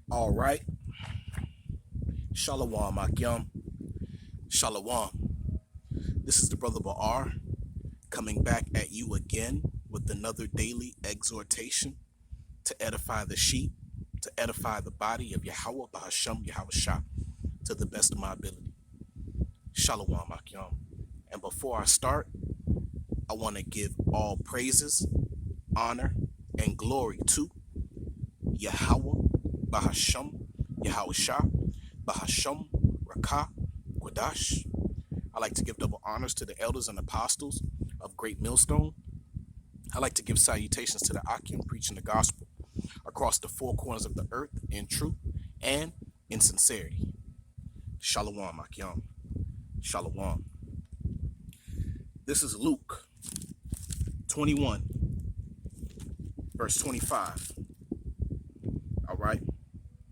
All right. Shalom, Akyam. Shalom. This is the brother Ba'ar coming back at you again with another daily exhortation to edify the sheep, to edify the body of Yahweh Bahasham Yahweh Shah to the best of my ability. Shalom, Akyam. And before I start, I want to give all praises, honor, and glory to Yahweh Bahasham Yahweh Shah Bahasham Rakah Quadash. I like to give double honors to the elders and apostles of Great Millstone. I like to give salutations to the Akim preaching the gospel across the four corners of the earth in truth and in sincerity. Shalom, Akim. Shalom. This is Luke 21, verse 25. All right.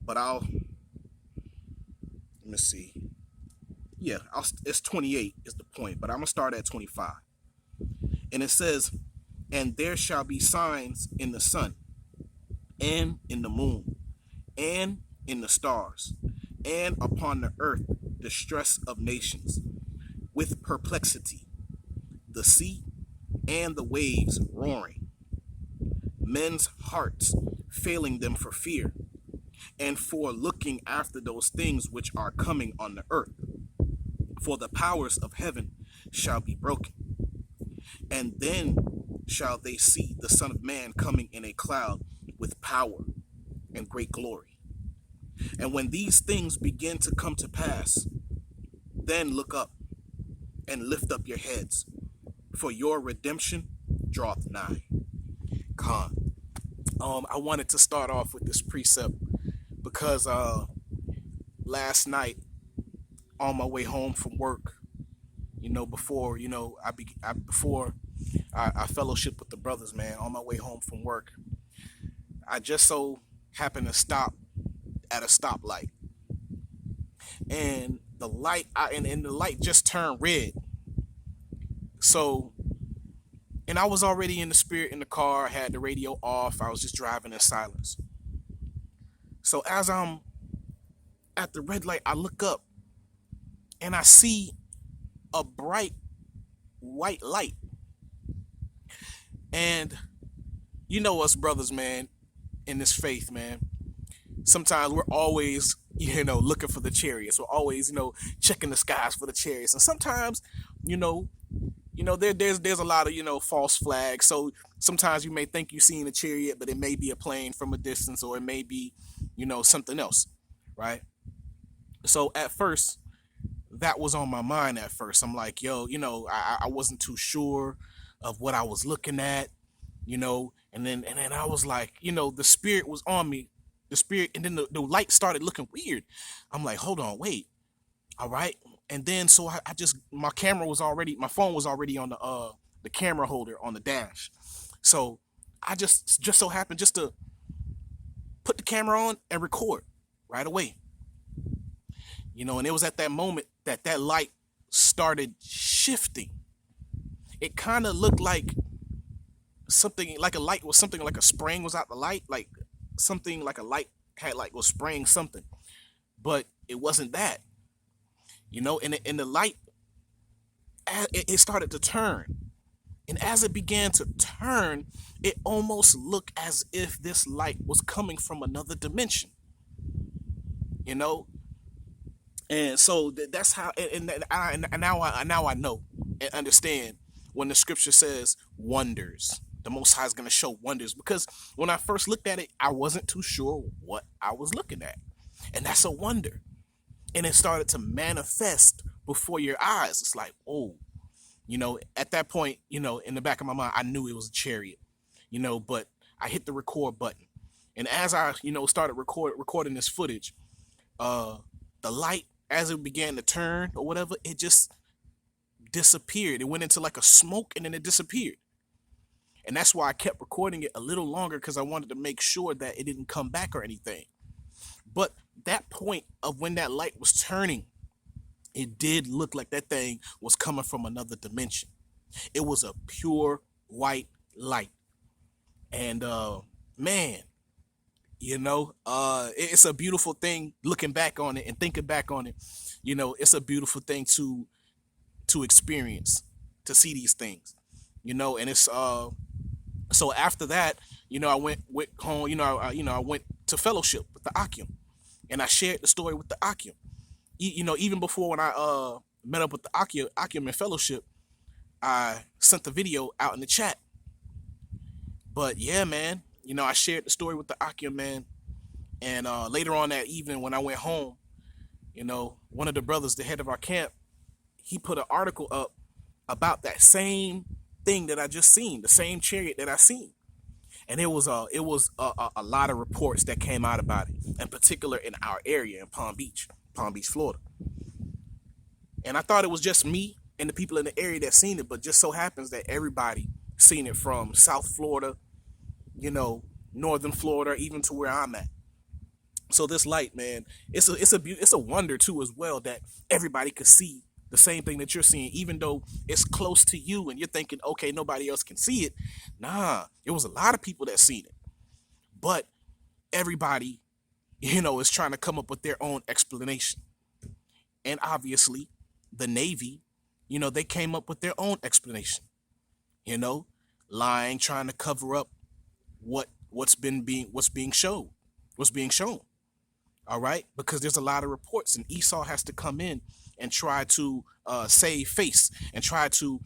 But let me see. Yeah, it's 28 is the point, but I'm going to start at 25. And it says, and there shall be signs in the sun and in the moon and in the stars and upon the earth distress of nations with perplexity, the sea and the waves roaring, men's hearts failing them for fear and for looking after those things which are coming on the earth. For the powers of heaven shall be broken. And then shall they see the Son of Man coming in a cloud with power and great glory. And when these things begin to come to pass, then look up and lift up your heads, for your redemption draweth nigh. Khan. I wanted to start off with this precept because last night on my way home from work, before I fellowship with the brothers, man, on my way home from work, I just so happened to stop at a stoplight, and the light and the light just turned red. So, and I was already in the spirit in the car, I had the radio off, I was just driving in silence. So as I'm at the red light, I look up and I see a bright white light. And you know us brothers, man, in this faith, man, sometimes we're always, looking for the chariots. We're always, checking the skies for the chariots. And sometimes, there's a lot of, false flags. So sometimes you may think you've seen a chariot, but it may be a plane from a distance, or it may be, something else, right? So at first, that was on my mind at first. I'm like, I wasn't too sure of what I was looking at, and then I was like, the spirit was on me, the spirit, and then the light started looking weird. I'm like, hold on, wait, all right. And then so I just, my phone was already on the camera holder on the dash. So I just so happened just to put the camera on and record right away. And it was at that moment that light started shifting. It kind of looked like something like something like a spring was out the light, like something like a light was spraying something, but it wasn't that. And the light, it started to turn, and as it began to turn, it almost looked as if this light was coming from another dimension. And so that's how, and now I know and understand when the scripture says wonders. The Most High is going to show wonders, because when I first looked at it, I wasn't too sure what I was looking at, and that's a wonder. And it started to manifest before your eyes. It's like, oh, at that point, in the back of my mind, I knew it was a chariot, but I hit the record button, and as I, started recording this footage, the light, as it began to turn or whatever, it just disappeared. It went into like a smoke, and then it disappeared. And that's why I kept recording it a little longer, because I wanted to make sure that it didn't come back or anything. But that point of when that light was turning, it did look like that thing was coming from another dimension. It was a pure white light. And man, It's a beautiful thing looking back on it and thinking back on it. It's a beautiful thing to experience, to see these things. And it's so after that, went home. I went to fellowship with the Akim, and I shared the story with the Akim. Even before when I met up with the Akim in fellowship, I sent the video out in the chat. But yeah, man, I shared the story with the Akim, man. And later on that evening, when I went home, one of the brothers, the head of our camp, he put an article up about that same thing that I just seen, the same chariot that I seen. And it was a lot of reports that came out about it, in particular in our area in Palm Beach, Florida. And I thought it was just me and the people in the area that seen it, but just so happens that everybody seen it from South Florida, Northern Florida, even to where I'm at. So this light, man, it's a wonder too as well that everybody could see the same thing that you're seeing, even though it's close to you and you're thinking, okay, nobody else can see it. Nah, it was a lot of people that seen it, but everybody, is trying to come up with their own explanation. And obviously, the Navy, they came up with their own explanation. Lying, trying to cover up what's being shown. All right, because there's a lot of reports, and Esau has to come in and try to save face and try to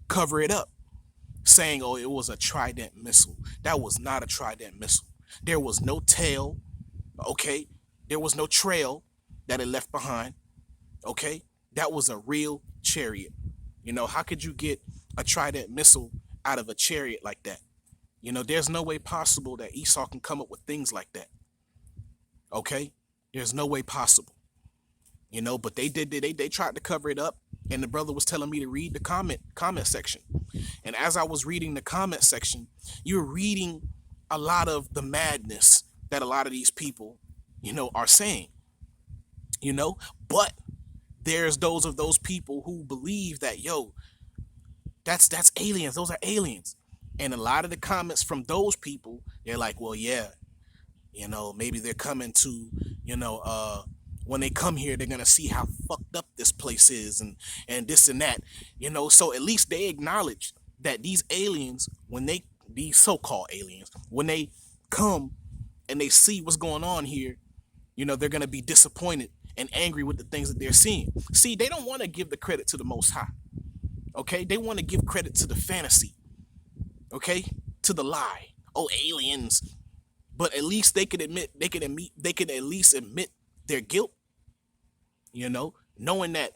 cover it up, saying, oh, it was a Trident missile. That was not a Trident missile. There was no tail. Okay, there was no trail that it left behind. Okay, that was a real chariot. How could you get a Trident missile out of a chariot like that? There's no way possible that Esau can come up with things like that. Okay, there's no way possible. But they tried to cover it up, and the brother was telling me to read the comment section. And as I was reading the comment section, you're reading a lot of the madness that a lot of these people, are saying. But there's those people who believe that, that's aliens. Those are aliens. And a lot of the comments from those people, they're like, well, yeah, maybe they're coming to, when they come here, they're going to see how fucked up this place is and this and that, so at least they acknowledge that these aliens, these so-called aliens, when they come and they see what's going on here, they're going to be disappointed and angry with the things that they're seeing. See, they don't want to give the credit to the Most High. Okay. They want to give credit to the fantasy. Okay, to the lie. Oh, aliens. But at least they can at least admit their guilt. Knowing that,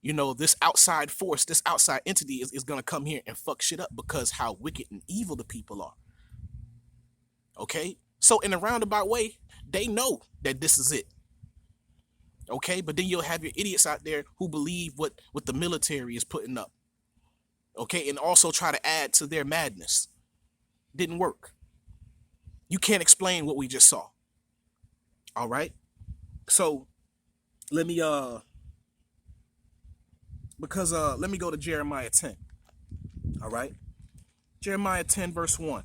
this outside force, this outside entity is gonna come here and fuck shit up because how wicked and evil the people are. Okay? So in a roundabout way, they know that this is it. Okay, but then you'll have your idiots out there who believe what the military is putting up. Okay, and also try to add to their madness. Didn't work. You can't explain what we just saw. All right? So let me let me go to Jeremiah 10. All right? Jeremiah 10 verse 1.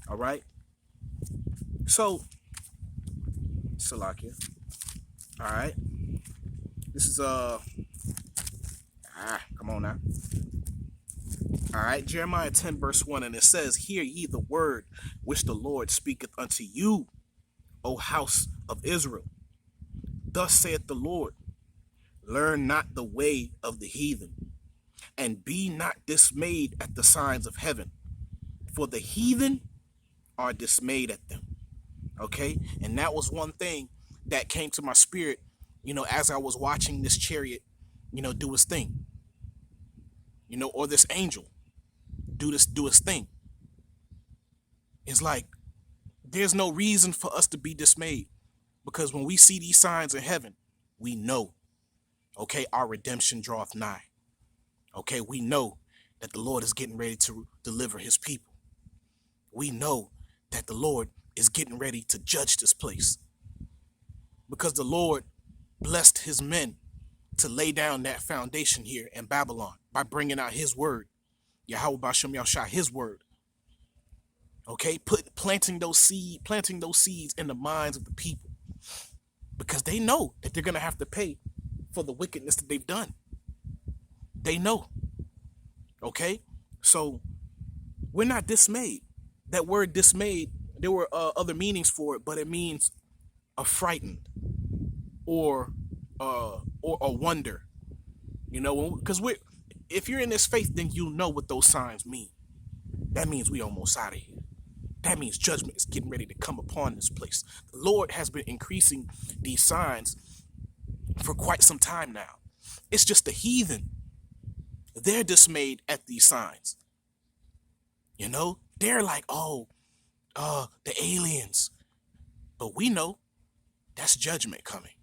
All right? So Salakia. All right? This is come on now. All right, Jeremiah 10 verse 1, and it says, hear ye the word which the Lord speaketh unto you, O house of Israel. Thus saith the Lord, learn not the way of the heathen, and be not dismayed at the signs of heaven, for the heathen are dismayed at them. Okay, and that was one thing that came to my spirit, as I was watching this chariot, do its thing, or this angel do his thing. It's like there's no reason for us to be dismayed, because when we see these signs in heaven, we know, okay, our redemption draweth nigh. Okay, we know that the Lord is getting ready to deliver his people. We know that the Lord is getting ready to judge this place, because the Lord blessed his men to lay down that foundation here in Babylon by bringing out his word. Yahweh Bashem Yahshua, his word. Okay, planting those seeds in the minds of the people, because they know that they're gonna have to pay for the wickedness that they've done. They know. Okay, so we're not dismayed. That word dismayed, there were other meanings for it, but it means a frightened, or a wonder. Because we're if you're in this faith, then you know what those signs mean. That means we almost out of here. That means judgment is getting ready to come upon this place. The Lord has been increasing these signs for quite some time now. It's just the heathen. They're dismayed at these signs. They're like, oh, the aliens. But we know that's judgment coming.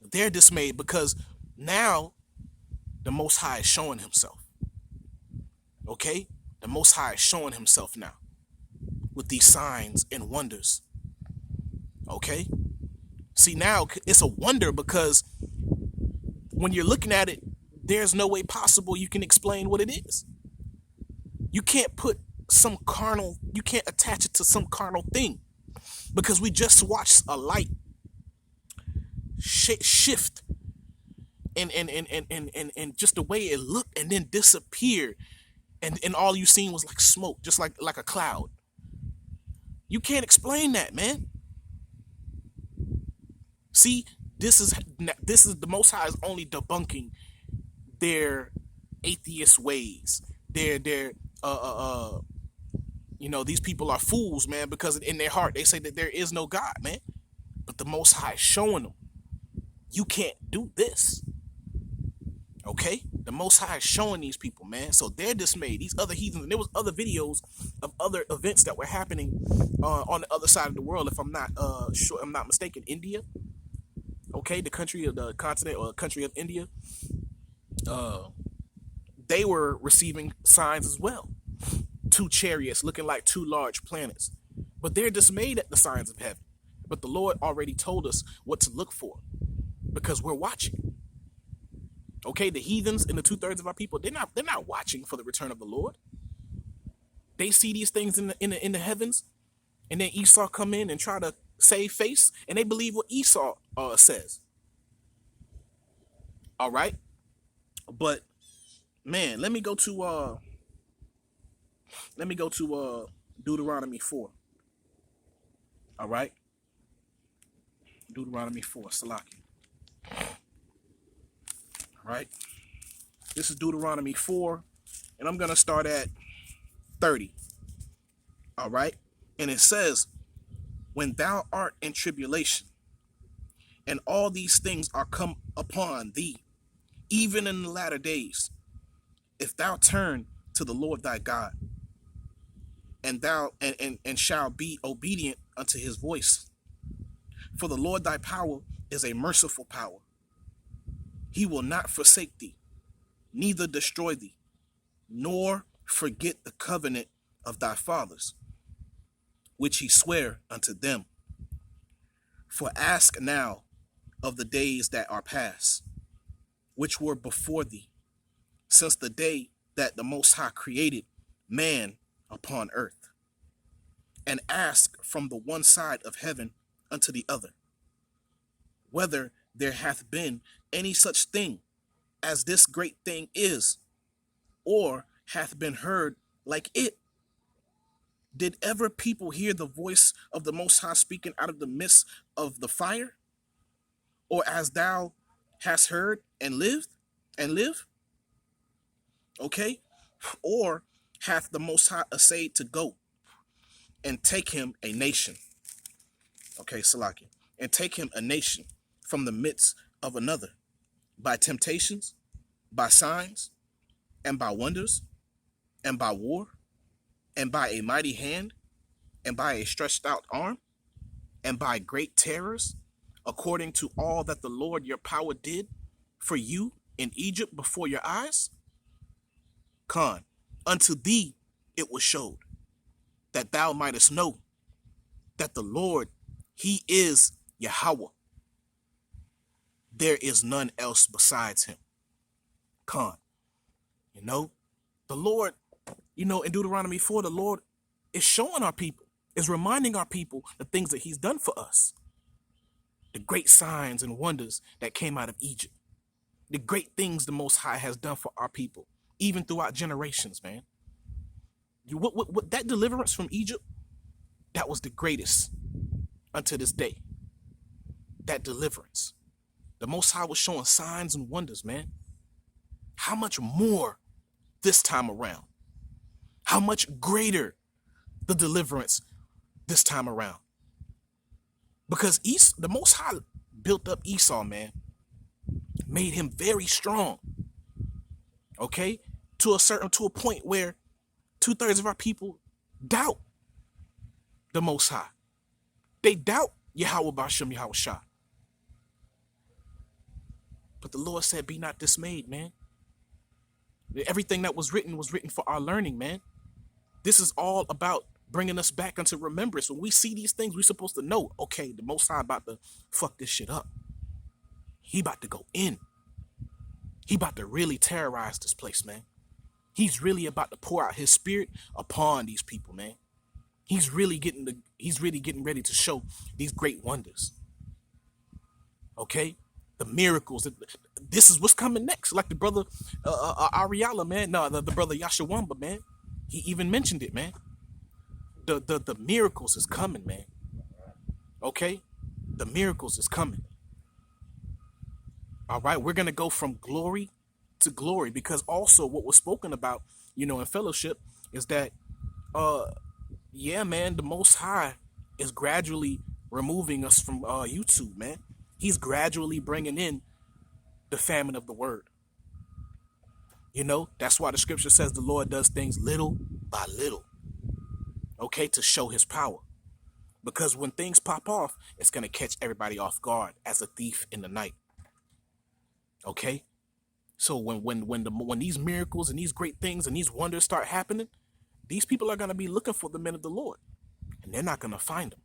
They're dismayed because now the Most High is showing himself. Okay? The Most High is showing himself now with these signs and wonders. Okay? See, now it's a wonder because when you're looking at it, there's no way possible you can explain what it is. You can't you can't attach it to some carnal thing, because we just watched a light shift and just the way it looked and then disappeared, and all you seen was like smoke, just like a cloud. You can't explain that, man. See, this is the Most High is only debunking their atheist ways. These people are fools, man, because in their heart they say that there is no God, man. But the Most High is showing them, you can't do this. Okay? The Most High is showing these people, man. So they're dismayed. These other heathens, and there was other videos of other events that were happening on the other side of the world. If I'm not mistaken, India. Okay, the continent or country of India. They were receiving signs as well. Two chariots looking like two large planets. But they're dismayed at the signs of heaven. But the Lord already told us what to look for, because we're watching. Okay, the heathens and the 2/3 of our people, they're not watching for the return of the Lord. They see these things in the heavens, and then Esau come in and try to save face, and they believe what Esau says. All right, but man, let me go to Deuteronomy 4. All right, Deuteronomy 4, Salaki. All right, this is Deuteronomy 4, and I'm gonna start at 30. All right, and it says, when thou art in tribulation, and all these things are come upon thee, even in the latter days, if thou turn to the Lord thy God, and thou and shall be obedient unto his voice. For the Lord thy power is a merciful power. He will not forsake thee, neither destroy thee, nor forget the covenant of thy fathers, which he sware unto them. For ask now of the days that are past, which were before thee, since the day that the Most High created man upon earth, and ask from the one side of heaven unto the other, whether there hath been any such thing as this great thing is, or hath been heard like it. Did ever people hear the voice of the Most High speaking out of the midst of the fire? Or as thou hast heard and live? Okay? Or hath the Most High essayed to go and take him a nation? Okay, Salaki. And take him a nation from the midst of another, by temptations, by signs, and by wonders, and by war, and by a mighty hand, and by a stretched out arm, and by great terrors, according to all that the Lord your power did for you in Egypt before your eyes? Khan, unto thee it was showed, that thou mightest know that the Lord, he is Yahweh. There is none else besides him. Khan, the Lord, in Deuteronomy 4, the Lord is showing our people, is reminding our people the things that he's done for us. The great signs and wonders that came out of Egypt. The great things the Most High has done for our people, even throughout generations, man. What that deliverance from Egypt, that was the greatest unto this day. That deliverance. The Most High was showing signs and wonders, man. How much more this time around? How much greater the deliverance this time around? Because the Most High built up Esau, man. Made him very strong. Okay? To a point where 2/3 of our people doubt the Most High. They doubt Yahweh Bashem Yahweh Shah. But the Lord said, be not dismayed, man. Everything that was written for our learning, man. This is all about bringing us back into remembrance. When we see these things, we're supposed to know, okay, the Most High about to fuck this shit up. He about to go in. He about to really terrorize this place, man. He's really about to pour out his spirit upon these people, man. He's really getting ready to show these great wonders. Okay? The miracles. This is what's coming next. Like the brother Ariala, man. No, the brother Yashawamba, man. He even mentioned it, man. The miracles is coming, man. Okay? The miracles is coming. All right, we're going to go from glory to glory, because also what was spoken about, in fellowship is that, yeah, man, the Most High is gradually removing us from YouTube, man. He's gradually bringing in the famine of the word. That's why the scripture says the Lord does things little by little, okay, to show his power. Because when things pop off, it's going to catch everybody off guard as a thief in the night. Okay? So when these miracles and these great things and these wonders start happening, these people are going to be looking for the men of the Lord. And they're not going to find them.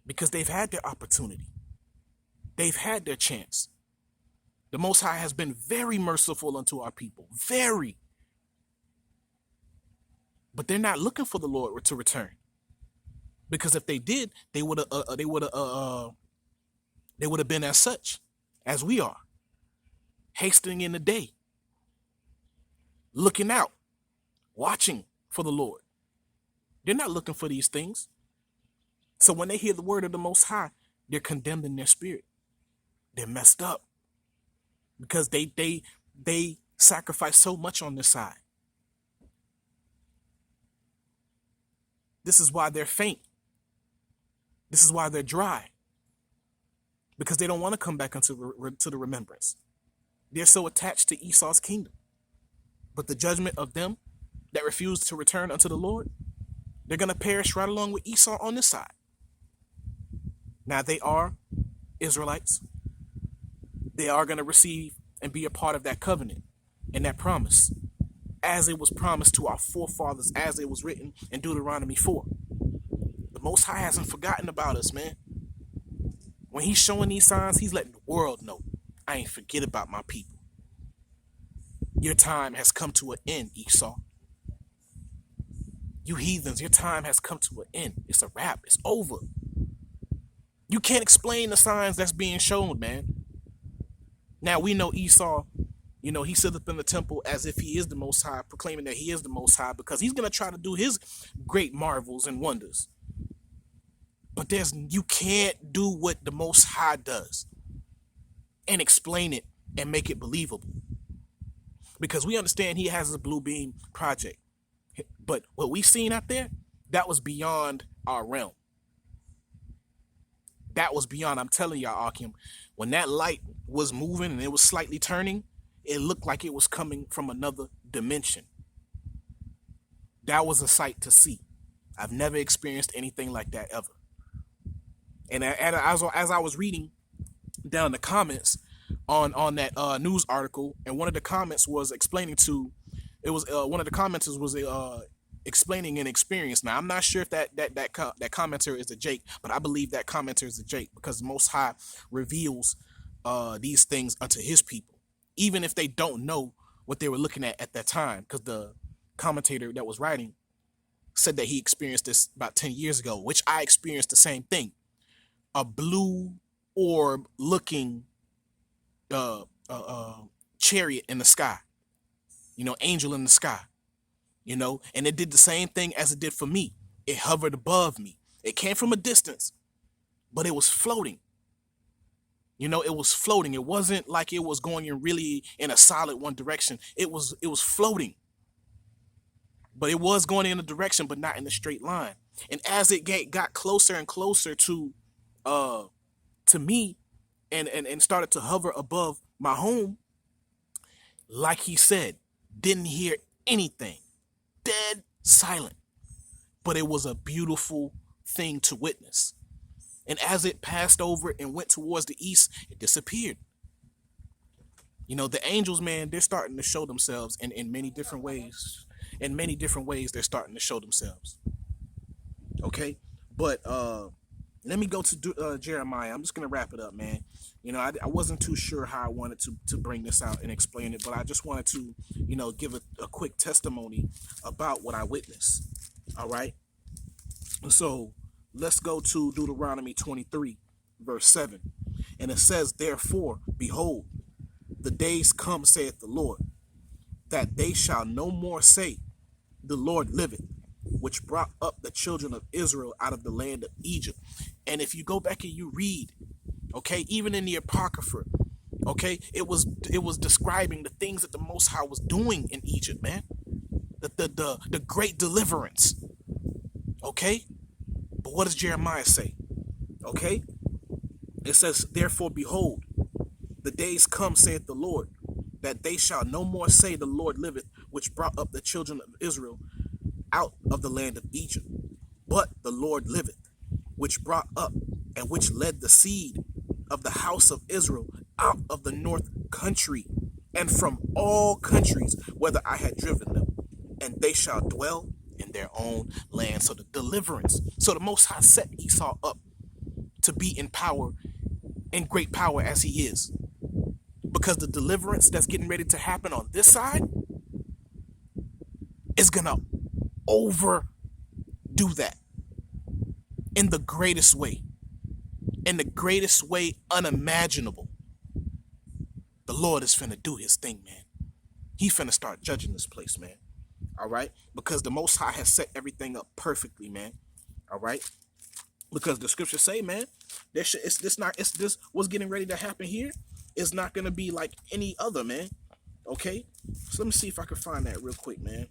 Because they've had their opportunity. They've had their chance. The Most High has been very merciful unto our people. Very. But they're not looking for the Lord to return. Because if they did, they would have been as such as we are. Hastening in the day. Looking out. Watching for the Lord. They're not looking for these things. So when they hear the word of the Most High, they're condemned in their spirit. They're messed up. Because they sacrifice so much on this side. This is why they're faint. This is why they're dry. Because they don't want to come back to the remembrance. They're so attached to Esau's kingdom. But the judgment of them that refuse to return unto the Lord, they're going to perish right along with Esau on this side. Now they are Israelites. They are going to receive and be a part of that covenant and that promise, as it was promised to our forefathers, as it was written in Deuteronomy 4. The Most High hasn't forgotten about us, man. When he's showing these signs, he's letting the world know, I ain't forget about my people. Your time has come to an end, Esau. You heathens, your time has come to an end. It's a wrap. It's over. You can't explain the signs that's being shown, man. Now we know Esau, he sitteth in the temple as if he is the Most High, proclaiming that he is the Most High, because he's going to try to do his great marvels and wonders. But you can't do what the Most High does and explain it and make it believable. Because we understand he has a Blue Beam project. But what we seen out there, that was beyond our realm. That was beyond, I'm telling y'all, Akim, when that light was moving and it was slightly turning, it looked like it was coming from another dimension. That was a sight to see. I've never experienced anything like that ever. And as I was reading down the comments on that news article, and one of the comments was explaining one of the commenters was explaining an experience. Now, I'm not sure if that commenter is a Jake, but I believe that commenter is a Jake, because the Most High reveals these things unto his people, even if they don't know what they were looking at that time, because the commentator that was writing, said that he experienced this about 10 years ago, which I experienced the same thing. A blue orb looking uh, uh, uh, chariot in the sky, angel in the sky, and it did the same thing as it did for me. It hovered above me. It came from a distance, but it was floating. It was floating. It wasn't like it was going in a solid one direction. It was floating, but it was going in a direction, but not in a straight line. And as it got closer and closer uh, to me, and started to hover above my home, like he said, didn't hear anything, dead silent. But it was a beautiful thing to witness. And as it passed over and went towards the east, it disappeared. The angels, man, they're starting to show themselves in many different ways. In many different ways, they're starting to show themselves. Okay? But let me go to Jeremiah. I'm just going to wrap it up, man. I wasn't too sure how I wanted to bring this out and explain it, but I just wanted to, give a quick testimony about what I witnessed. All right? So let's go to Deuteronomy 23, verse 7. And it says, therefore, behold, the days come, saith the Lord, that they shall no more say, the Lord liveth, which brought up the children of Israel out of the land of Egypt. And if you go back and you read, okay, even in the Apocrypha, okay, it was describing the things that the Most High was doing in Egypt, man. The great deliverance. Okay? But what does Jeremiah say? Okay? It says, therefore, behold, the days come, saith the Lord, that they shall no more say, the Lord liveth, which brought up the children of Israel out of the land of Egypt. But the Lord liveth, which brought up and which led the seed of the house of Israel out of the north country, and from all countries, whither I had driven them, and they shall dwell in their own land. So the deliverance. So the Most High set Esau up to be in power, in great power as he is. Because the deliverance that's getting ready to happen on this side is going to overdo that in the greatest way. In the greatest way unimaginable. The Lord is finna do his thing, man. He finna start judging this place, man. All right? Because the Most High has set everything up perfectly, man. All right? Because the scriptures say, man, this what's getting ready to happen here is not gonna be like any other, man. Okay? So let me see if I can find that real quick, man.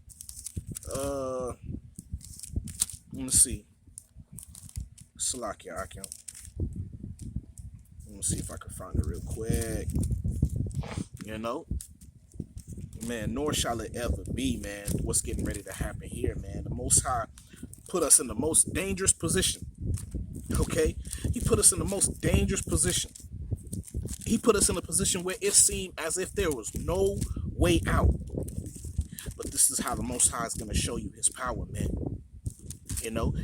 Let me see. Salakia Akim. Let me see if I can find it real quick. Man, nor shall it ever be, man, what's getting ready to happen here, man. The Most High put us in the most dangerous position. Okay? He put us in the most dangerous position. He put us in a position where it seemed as if there was no way out. But this is how the Most High is going to show you his power, man.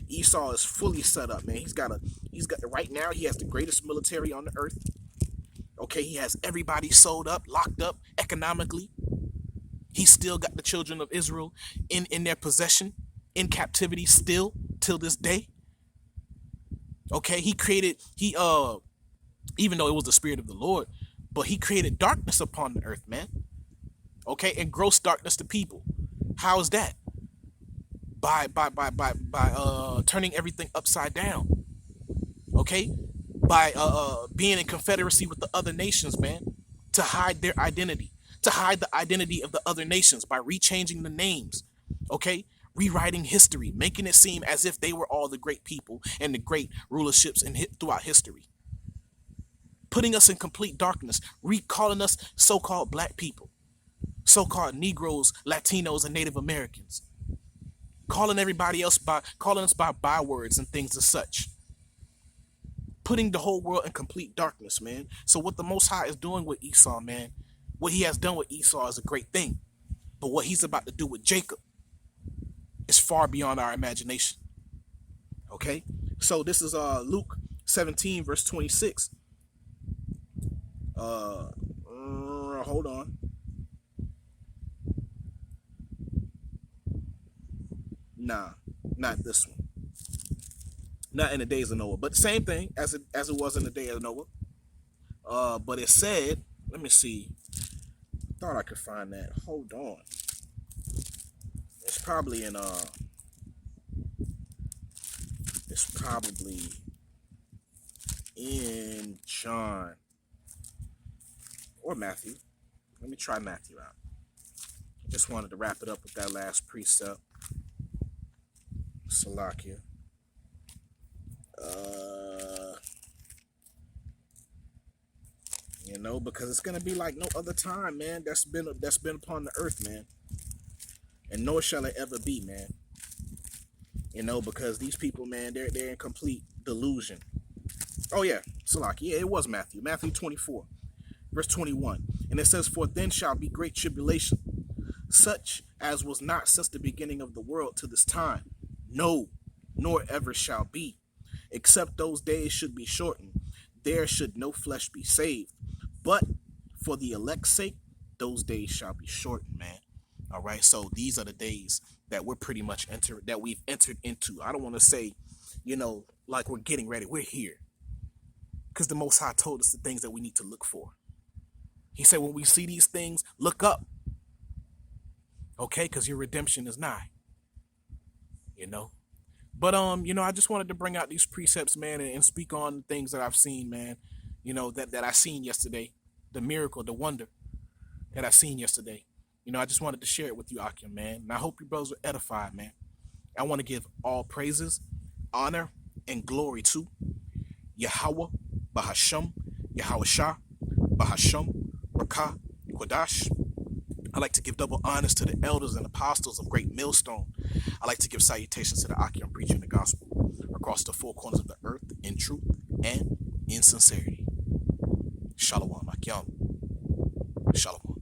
Esau is fully set up, man. Right now, he has the greatest military on the earth. Okay, he has everybody sold up, locked up economically. He still got the children of Israel in their possession, in captivity still till this day. Okay, even though it was the Spirit of the Lord, but he created darkness upon the earth, man. Okay, and gross darkness to people. How is that? By turning everything upside down. Okay, by being in confederacy with the other nations, man, to hide their identity, to hide the identity of the other nations by rechanging the names. Okay, rewriting history, making it seem as if they were all the great people and the great rulerships throughout history. Putting us in complete darkness, recalling us so-called black people, so-called Negroes, Latinos, and Native Americans. Calling us by bywords and things as such. Putting the whole world in complete darkness, man. So what the Most High is doing with Esau, man, what he has done with Esau is a great thing. But what he's about to do with Jacob is far beyond our imagination. Okay? So this is Luke 17, verse 26. Hold on. Nah. not this one, not in the days of Noah, but same thing as it was in the day of Noah. But it said, let me see. Thought I could find that. Hold on. It's probably in It's probably in John or Matthew. Let me try Matthew out. Just wanted to wrap it up with that last precept. Salakia. Because it's gonna be like no other time, man. That's been upon the earth, man, and nor shall it ever be, man. Because these people, man, they're in complete delusion. Oh yeah, Salaki. Yeah, it was Matthew 24, verse 21, and it says, "For then shall be great tribulation, such as was not since the beginning of the world to this time, no, nor ever shall be, except those days should be shortened. There should no flesh be saved. But for the elect's sake, those days shall be shortened," man. All right. So these are the days that we've entered into. I don't want to say, like we're getting ready. We're here. Because the Most High told us the things that we need to look for. He said, when we see these things, look up. Okay, because your redemption is nigh. But I just wanted to bring out these precepts, man, and speak on the things that I've seen, man. That I seen yesterday, the miracle, the wonder that I seen yesterday. I just wanted to share it with you, Akim, man. And I hope you brothers were edified, man. I want to give all praises, honor, and glory to Yahweh, Bahasham, Yahweh Shah, Bahasham, Rakah, Quadash. I like to give double honors to the elders and apostles of Great Millstone. I like to give salutations to the Akim preaching the gospel across the four corners of the earth in truth and in sincerity. Shalom, Akim. Shalom.